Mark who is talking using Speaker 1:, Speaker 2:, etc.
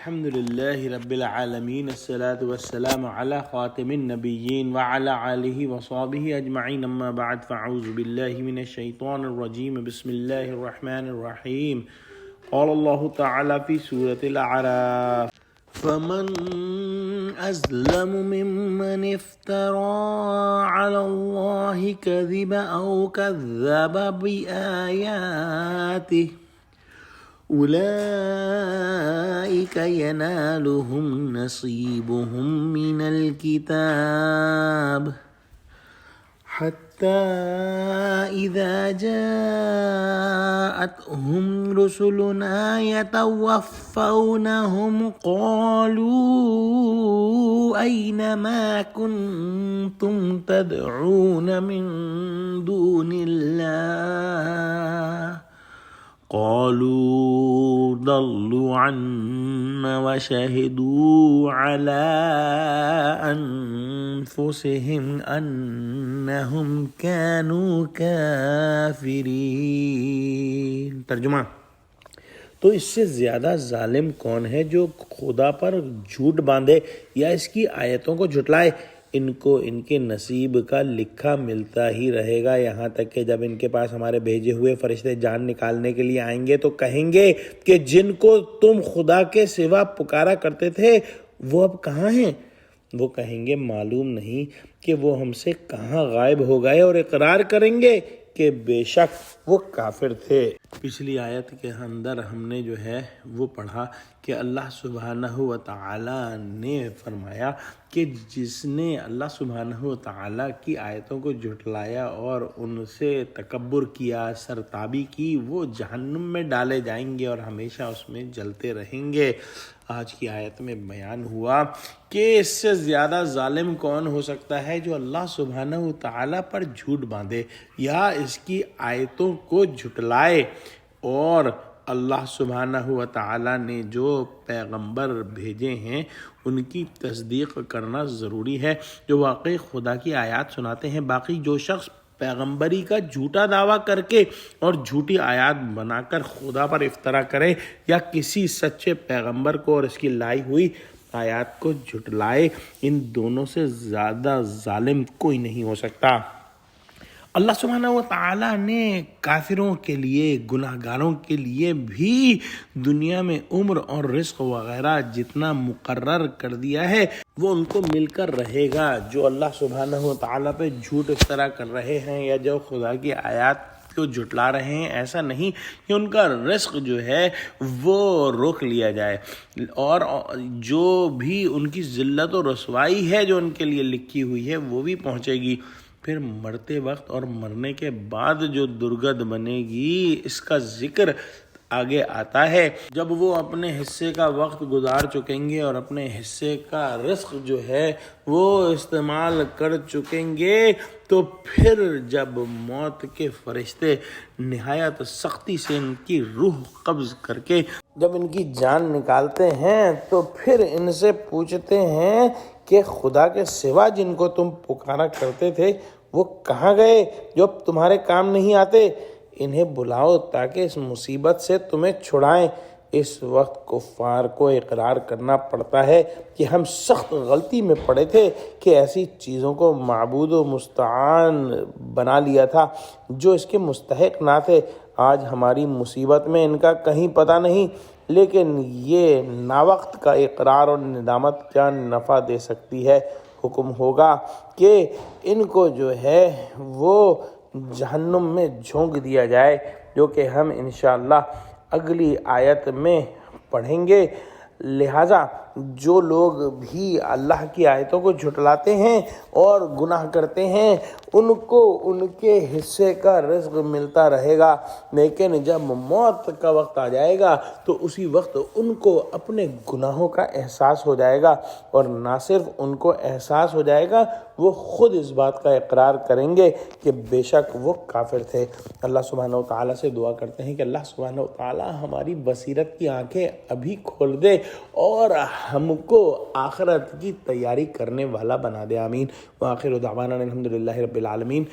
Speaker 1: الحمد لله رب العالمين الصلاة والسلام على خاتم النبيين وعلى آله وصحبه أجمعين أما بعد فأعوذ بالله من الشيطان الرجيم بسم الله الرحمن الرحيم قال الله تعالى في سورة الأعراف فمن أظلم ممن افترى على الله كذبا أو كذب بآياته أولئك ينالهم نصيبهم من الكتاب حتى إذا جاءتهم رسلنا يتوفونهم قالوا أين ما كنتم تدعون من دون الله قالوا ضلوا عنا وشهدوا على أنفسهم أنهم كانوا كافرين۔ ترجمہ: تو اس سے زیادہ ظالم کون ہے جو خدا پر جھوٹ باندھے یا اس کی آیتوں کو جھٹلائے؟ ان کو ان کے نصیب کا لکھا ملتا ہی رہے گا یہاں تک کہ جب ان کے پاس ہمارے بھیجے ہوئے فرشتے جان نکالنے کے لیے آئیں گے تو کہیں گے کہ جن کو تم خدا کے سوا پکارا کرتے تھے وہ اب کہاں ہیں؟ وہ کہیں گے معلوم نہیں کہ وہ ہم سے کہاں غائب ہو گئے، اور اقرار کریں گے کہ بے شک وہ کافر تھے۔ پچھلی آیت کے اندر ہم نے جو ہے وہ پڑھا کہ اللہ سبحانہ و تعالی نے فرمایا کہ جس نے اللہ سبحانہ و تعالی کی آیتوں کو جھٹلایا اور ان سے تکبر کیا، سرتابی کی، وہ جہنم میں ڈالے جائیں گے اور ہمیشہ اس میں جلتے رہیں گے۔ آج کی آیت میں بیان ہوا کہ اس سے زیادہ ظالم کون ہو سکتا ہے جو اللہ سبحانہ و تعالی پر جھوٹ باندھے یا اس کی آیتوں کو جھٹلائے، اور اللہ سبحانہ و تعالی نے جو پیغمبر بھیجے ہیں ان کی تصدیق کرنا ضروری ہے، جو واقعی خدا کی آیات سناتے ہیں۔ باقی جو شخص پیغمبری کا جھوٹا دعویٰ کر کے اور جھوٹی آیات بنا کر خدا پر افطرا کرے یا کسی سچے پیغمبر کو اور اس کی لائی ہوئی آیات کو جھٹلائے، ان دونوں سے زیادہ ظالم کوئی نہیں ہو سکتا۔ اللہ سبحانہ و تعالیٰ نے کافروں کے لیے، گناہ گاروں کے لیے بھی دنیا میں عمر اور رزق وغیرہ جتنا مقرر کر دیا ہے وہ ان کو مل کر رہے گا۔ جو اللہ سبحانہ و تعالیٰ پہ جھوٹ افطرا کر رہے ہیں یا جو خدا کی آیات کو جھٹلا رہے ہیں، ایسا نہیں کہ ان کا رزق جو ہے وہ روک لیا جائے، اور جو بھی ان کی ذلت و رسوائی ہے جو ان کے لیے لکھی ہوئی ہے وہ بھی پہنچے گی۔ پھر مرتے وقت اور مرنے کے بعد جو درگت بنے گی اس کا ذکر آگے آتا ہے۔ جب وہ اپنے حصے کا وقت گزار چکیں گے اور اپنے حصے کا رزق جو ہے وہ استعمال کر چکیں گے تو پھر جب موت کے فرشتے نہایت سختی سے ان کی روح قبض کر کے جب ان کی جان نکالتے ہیں تو پھر ان سے پوچھتے ہیں کہ خدا کے سوا جن کو تم پکارا کرتے تھے وہ کہاں گئے جو اب تمہارے کام نہیں آتے؟ انہیں بلاؤ تاکہ اس مصیبت سے تمہیں چھڑائیں۔ اس وقت کفار کو اقرار کرنا پڑتا ہے کہ ہم سخت غلطی میں پڑے تھے کہ ایسی چیزوں کو معبود و مستعان بنا لیا تھا جو اس کے مستحق نہ تھے۔ آج ہماری مصیبت میں ان کا کہیں پتہ نہیں، لیکن یہ ناوقت کا اقرار اور ندامت کیا نفع دے سکتی ہے۔ حکم ہوگا کہ ان کو جو ہے وہ جہنم میں جھونک دیا جائے، جو کہ ہم انشاءاللہ اگلی آیت میں پڑھیں گے۔ لہٰذا جو لوگ بھی اللہ کی آیتوں کو جھٹلاتے ہیں اور گناہ کرتے ہیں ان کو ان کے حصے کا رزق ملتا رہے گا، لیکن جب موت کا وقت آ جائے گا تو اسی وقت ان کو اپنے گناہوں کا احساس ہو جائے گا، اور نہ صرف ان کو احساس ہو جائے گا وہ خود اس بات کا اقرار کریں گے کہ بے شک وہ کافر تھے۔ اللہ سبحانہ و تعالیٰ سے دعا کرتے ہیں کہ اللہ سبحانہ و تعالیٰ ہماری بصیرت کی آنکھیں ابھی کھول دے اور ہم کو آخرت کی تیاری کرنے والا بنا دے۔ آمین۔ وآخر دعوانا الحمدللہ رب العالمین۔